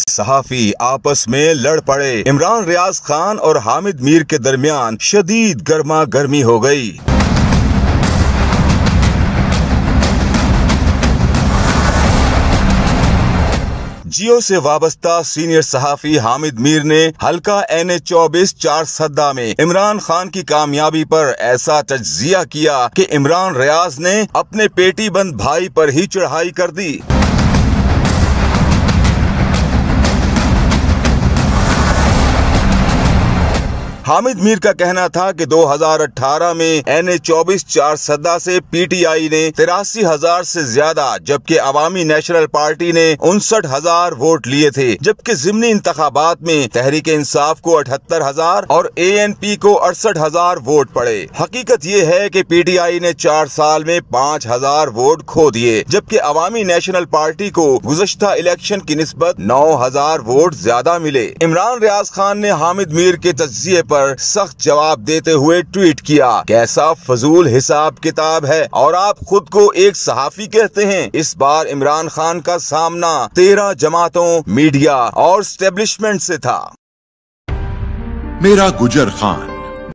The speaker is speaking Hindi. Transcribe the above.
सहाफी आपस में लड़ पड़े। इमरान रियाज खान और हामिद मीर के दरमियान शदीद गर्मा गर्मी हो गई। जियो से वाबस्ता सीनियर सहाफी हामिद मीर ने हल्का NH-24 चारसद्दा में इमरान खान की कामयाबी पर ऐसा तज्जिया किया कि इमरान रियाज ने अपने पेटी बंद भाई पर ही चढ़ाई कर दी। हामिद मीर का कहना था कि 2018 में NH-24 चारसद्दा से PTI ने 83,000 से ज्यादा जबकि अवामी नेशनल पार्टी ने 59,000 वोट लिए थे, जबकि ज़िमनी इंतखाबात में तहरीक इंसाफ को 78,000 और ANP को 68,000 वोट पड़े। हकीकत ये है कि PTI ने 4 साल में 5,000 वोट खो दिए, जबकि अवामी नेशनल पार्टी को गुज़श्ता इलेक्शन की निस्बत 9,000 वोट ज्यादा मिले। इमरान रियाज खान ने हामिद मीर के तज्जिये पर सख्त जवाब देते हुए ट्वीट किया, कैसा फजूल हिसाब किताब है और आप खुद को एक सहाफी कहते हैं। इस बार इमरान खान का सामना 13 जमातों, मीडिया और स्टेब्लिशमेंट से था। मेरा गुजर खान।